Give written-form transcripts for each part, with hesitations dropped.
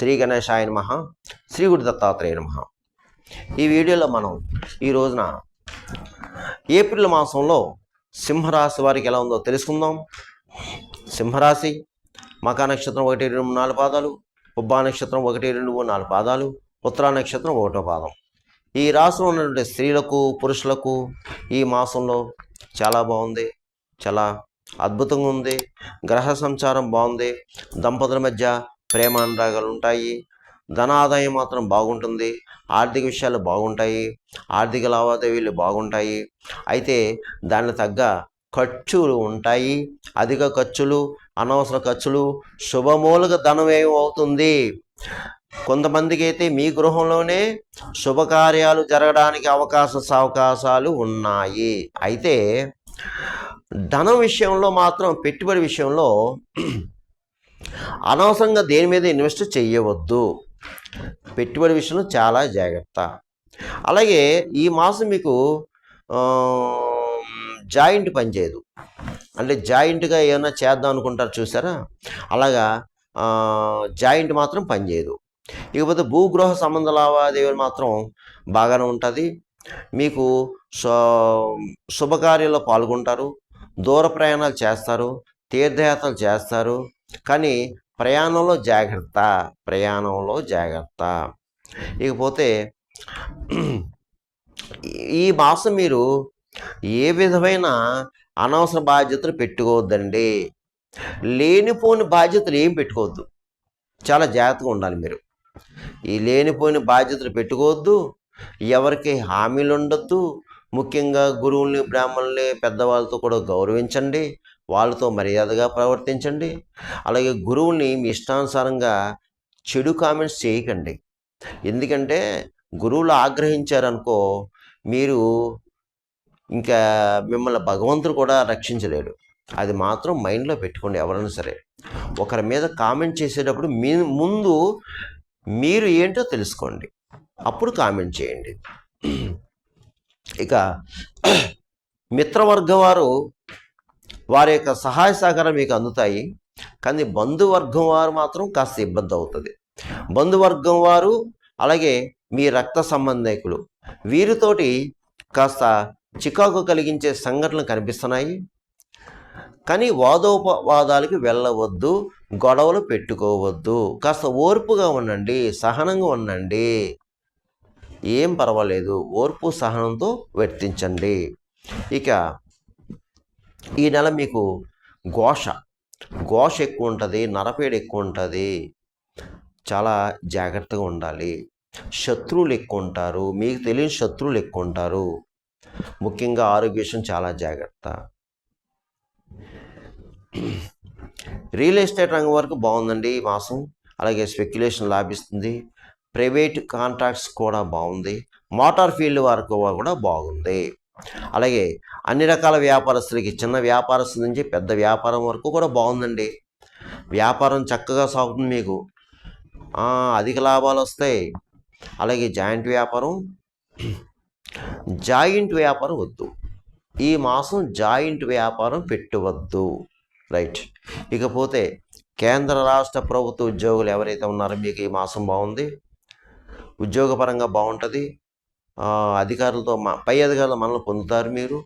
శ్రీ గణేశాయ నమః. శ్రీ గురు దత్తాత్రేయ నమః. ఈ వీడియోలో మనం ఈ రోజున ఏప్రిల్ మాసంలో సింహరాశి వారికి ఎలా ఉందో తెలుసుకుందాం. సింహరాశి మకా నక్షత్రం 1, 2, 3, 4 పాదాలు, పుబ్బా నక్షత్రం 1, 2, 3, 4 పాదాలు, ఉత్తరా నక్షత్రం 1వ పాదం. ఈ రాశిలో ఉన్నటువంటి స్త్రీలకు పురుషులకు ఈ మాసంలో చాలా బాగుంది, చాలా అద్భుతంగా ఉంది. గ్రహ సంచారం బాగుంది. దంపతుల మధ్య ప్రేమ అనురాగాలు ఉంటాయి. ధనాదాయం మాత్రం బాగుంటుంది. ఆర్థిక విషయాలు బాగుంటాయి. ఆర్థిక లావాదేవీలు బాగుంటాయి. అయితే దానికి తగ్గ ఖర్చులు ఉంటాయి. అధిక ఖర్చులు, అనవసర ఖర్చులు, శుభమూలక ధనవ్యయం అవుతుంది. కొంతమందికి అయితే మీ గృహంలోనే శుభకార్యాలు జరగడానికి అవకాశాలు ఉన్నాయి. అయితే ధనం విషయంలో మాత్రం, పెట్టుబడి విషయంలో అనవసరంగా దేని మీద ఇన్వెస్ట్ చేయవద్దు. పెట్టుబడి విషయంలో చాలా జాగ్రత్త. అలాగే ఈ మాసం మీకు జాయింట్ పనిచేయదు. అంటే జాయింట్గా ఏమైనా చేద్దాం అనుకుంటారు చూసారా, అలాగా జాయింట్ మాత్రం పనిచేయదు. ఇకపోతే భూగృహ సంబంధ లావాదేవీలు మాత్రం బాగానే ఉంటుంది. మీకు శుభకార్యాల్లో పాల్గొంటారు. దూర ప్రయాణాలు చేస్తారు, తీర్థయాత్రలు చేస్తారు. కానీ ప్రయాణంలో జాగ్రత్త. ఇకపోతే ఈ మాసం మీరు ఏ విధమైన అనవసర బాధ్యతలు పెట్టుకోవద్దండి. లేనిపోని బాధ్యతలు ఏం పెట్టుకోవద్దు. చాలా జాగ్రత్తగా ఉండాలి మీరు. ఈ లేనిపోయిన బాధ్యతలు పెట్టుకోవద్దు. ఎవరికి హామీలు ఉండొద్దు. ముఖ్యంగా గురువుల్ని, బ్రాహ్మణుల్ని, పెద్దవాళ్ళతో కూడా గౌరవించండి. వాళ్ళతో మర్యాదగా ప్రవర్తించండి. అలాగే గురువుల్ని మీ ఇష్టానుసారంగా చెడు కామెంట్స్ చేయకండి. ఎందుకంటే గురువులు ఆగ్రహించారనుకో, మీరు ఇంకా మిమ్మల్ని భగవంతుడు కూడా రక్షించలేడు. అది మాత్రం మైండ్లో పెట్టుకోండి. ఎవరైనా సరే ఒకరి మీద కామెంట్ చేసేటప్పుడు ముందు మీరు ఏంటో తెలుసుకోండి, అప్పుడు కామెంట్ చేయండి. ఇక మిత్రవర్గం వారి యొక్క సహాయ సహకారం మీకు అందుతాయి. కానీ బంధువర్గం వారు మాత్రం కాస్త ఇబ్బంది అవుతుంది. బంధువర్గం వారు, అలాగే మీ రక్త సంబంధికులు, వీరితోటి కాస్త చికాకు కలిగించే సంఘటనలు కనిపిస్తున్నాయి. కానీ వాదోపవాదాలకు వెళ్ళవద్దు, గొడవలు పెట్టుకోవద్దు. కాస్త ఓర్పుగా ఉండండి, సహనంగా ఉండండి. ఏం పర్వాలేదు, ఓర్పు సహనంతో వర్తించండి. ఇక ఈ నెల మీకు ఘోష ఎక్కువ ఉంటుంది, నరపేడు ఎక్కువ ఉంటుంది. చాలా జాగ్రత్తగా ఉండాలి. శత్రువులు ఎక్కువ ఉంటారు, మీకు తెలియని శత్రువులు ఎక్కువ ఉంటారు. ముఖ్యంగా ఆరోగ్య విషయం చాలా జాగ్రత్త. రియల్ ఎస్టేట్ రంగం వరకు బాగుందండి ఈ మాసం. అలాగే స్పెక్యులేషన్ లాభిస్తుంది. ప్రైవేట్ కాంట్రాక్ట్స్ కూడా బాగుంది. మోటార్ ఫీల్డ్ వరకు కూడా బాగుంది. అలాగే అన్ని రకాల వ్యాపారస్తులకి, చిన్న వ్యాపారస్తుల నుంచి పెద్ద వ్యాపారం వరకు కూడా బాగుందండి. వ్యాపారం చక్కగా సాగుతుంది. మీకు అధిక లాభాలు వస్తాయి. అలాగే జాయింట్ వ్యాపారం వద్దు. ఈ మాసం జాయింట్ వ్యాపారం పెట్టవద్దు. రైట్. ఇకపోతే కేంద్ర రాష్ట్ర ప్రభుత్వ ఉద్యోగులు ఎవరైతే ఉన్నారో మీకు ఈ మాసం బాగుంది. ఉద్యోగపరంగా బాగుంటుంది. పై అధికారులు మనల్ని పొందుతారు మీరు.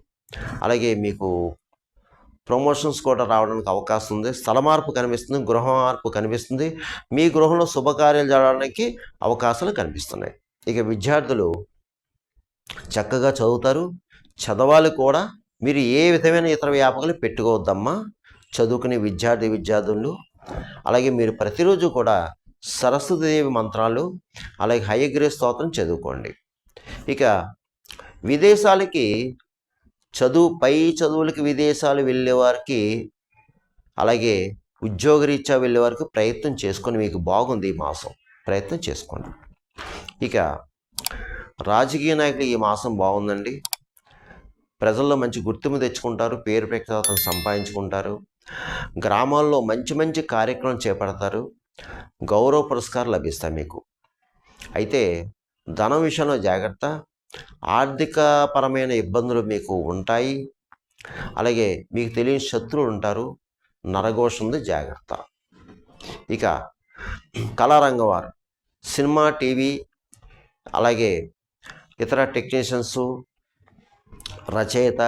అలాగే మీకు ప్రమోషన్స్ కూడా రావడానికి అవకాశం ఉంది. స్థల మార్పు కనిపిస్తుంది, గృహ మార్పు కనిపిస్తుంది. మీ గృహంలో శుభకార్యాలు జరగడానికి అవకాశాలు కనిపిస్తున్నాయి. ఇక విద్యార్థులు చక్కగా చదువుతారు. చదవాలి కూడా. మీరు ఏ విధమైన ఇతర వ్యాపకాలు పెట్టుకోవద్దమ్మా. చదువుకునే విద్యార్థులు. అలాగే మీరు ప్రతిరోజు కూడా సరస్వతీదేవి మంత్రాలు, అలాగే హయగ్రీవ స్తోత్రం చదువుకోండి. ఇక విదేశాలకి పై చదువులకి విదేశాలు వెళ్ళేవారికి, అలాగే ఉద్యోగరీత్యా వెళ్ళేవారికి ప్రయత్నం చేసుకొని మీకు బాగుంది ఈ మాసం. ప్రయత్నం చేసుకోండి. ఇక రాజకీయ నాయకులు ఈ మాసం బాగుందండి. ప్రజల్లో మంచి గుర్తింపు తెచ్చుకుంటారు, పేరు ప్రఖ్యాతను సంపాదించుకుంటారు. గ్రామాల్లో మంచి కార్యక్రమం చేపడతారు. గౌరవ పురస్కారాలు లభిస్తాయి మీకు. అయితే ధనం విషయంలో జాగ్రత్త. ఆర్థికపరమైన ఇబ్బందులు మీకు ఉంటాయి. అలాగే మీకు తెలియని శత్రువులు ఉంటారు. నరఘోష ఉంది, జాగ్రత్త. ఇక కళారంగం వారు, సినిమా, టీవీ, అలాగే ఇతర టెక్నీషియన్స్, రచయిత,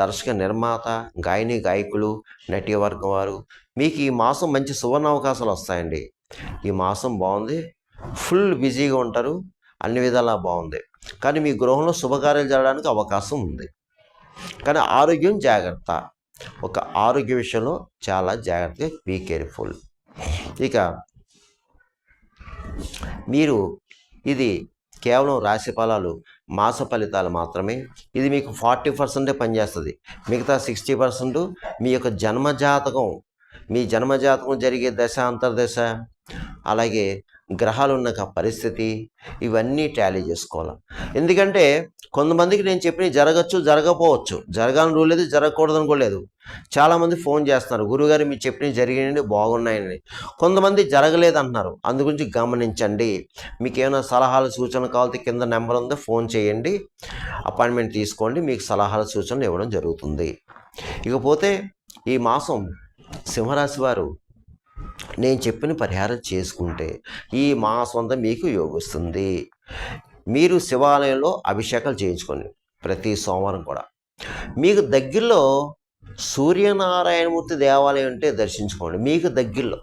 దర్శక, నిర్మాత, గాయని, గాయకులు, నటీవర్గం వారు, మీకు ఈ మాసం మంచి సువర్ణ అవకాశాలు వస్తాయండి. ఈ మాసం బాగుంది, ఫుల్ బిజీగా ఉంటారు, అన్ని విధాలా బాగుంది. కానీ మీ గృహంలో శుభకార్యాలు జరగడానికి అవకాశం ఉంది. కానీ ఆరోగ్యం జాగ్రత్త. ఒక ఆరోగ్య విషయంలో చాలా జాగ్రత్తగా బీ కేర్ఫుల్. ఇక మీరు ఇది కేవలం రాశి ఫలాలు, మాస ఫలితాలు మాత్రమే. ఇది మీకు 40% పనిచేస్తుంది. మిగతా 60% మీ యొక్క జన్మజాతకం, మీ జన్మజాతకం జరిగే దశ, అంతర్దశ, అలాగే గ్రహాలు ఉన్న పరిస్థితి, ఇవన్నీ టాలీ చేసుకోవాలి. ఎందుకంటే కొంతమందికి నేను చెప్పిన జరగచ్చు, జరగకపోవచ్చు, జరగాలని రూల్ లేదు, జరగకూడదని కూడా లేదు. చాలామంది ఫోన్ చేస్తున్నారు, గురుగారు మీరు చెప్పినవి జరిగినాయండి, బాగున్నాయని. కొంతమంది జరగలేదు అంటున్నారు. అందు గురించి గమనించండి. మీకు ఏమైనా సలహాలు, సూచనలు కావాలంటే కింద నెంబర్ ఉందో ఫోన్ చేయండి, అపాయింట్మెంట్ తీసుకోండి, మీకు సలహాలు, సూచనలు ఇవ్వడం జరుగుతుంది. ఇకపోతే ఈ మాసం సింహరాశి వారు నేను చెప్పిన పరిహారం చేసుకుంటే ఈ మాసం అంతా మీకు యోగిస్తుంది. మీరు శివాలయంలో అభిషేకాలు చేయించుకోండి ప్రతి సోమవారం కూడా. మీకు దగ్గరలో సూర్యనారాయణమూర్తి దేవాలయం ఉంటే దర్శించుకోండి మీకు దగ్గరలో.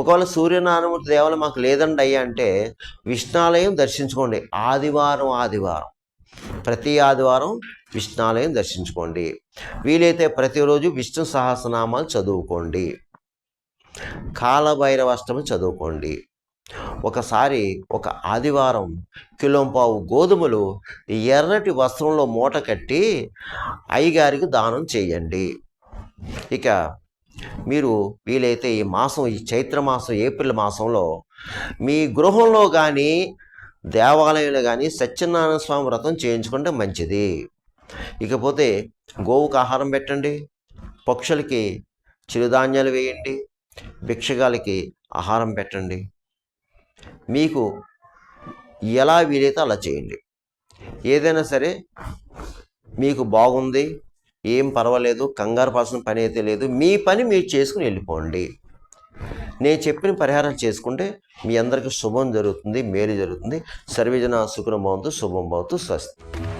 ఒకవేళ సూర్యనారాయణమూర్తి దేవాలయం మాకు లేదండి అయ్యా అంటే విష్ణాలయం దర్శించుకోండి. ఆదివారం ప్రతి ఆదివారం విష్ణాలయం దర్శించుకోండి. వీలైతే ప్రతిరోజు విష్ణు సహస్రనామాలు చదువుకోండి. కాలభైరవాష్టమి చదువుకోండి. ఒకసారి ఒక ఆదివారం కిలోంపావు గోధుమలు ఎర్రటి వస్త్రంలో మూట కట్టి అయ్యగారికి దానం చేయండి. ఇక మీరు వీలైతే ఈ మాసం, ఈ చైత్రమాసం, ఏప్రిల్ మాసంలో మీ గృహంలో కానీ దేవాలయంలో కానీ సత్యనారాయణ స్వామి వ్రతం చేయించుకుంటే మంచిది. ఇకపోతే గోవుకు ఆహారం పెట్టండి, పక్షులకి చిరుధాన్యాలు వేయండి, భిక్షగాలకి ఆహారం పెట్టండి. మీకు ఎలా వీలైతే అలా చేయండి. ఏదైనా సరే మీకు బాగుంది, ఏం పర్వాలేదు, కంగారు పడాల్సిన పని అయితే లేదు. మీ పని మీరు చేసుకుని వెళ్ళిపోండి. నేను చెప్పిన పరిహారం చేసుకుంటే మీ అందరికీ శుభం జరుగుతుంది, మేలు జరుగుతుంది. సర్వేజన సుఖినో భవంతు, శుభం భవతు, స్వస్తి.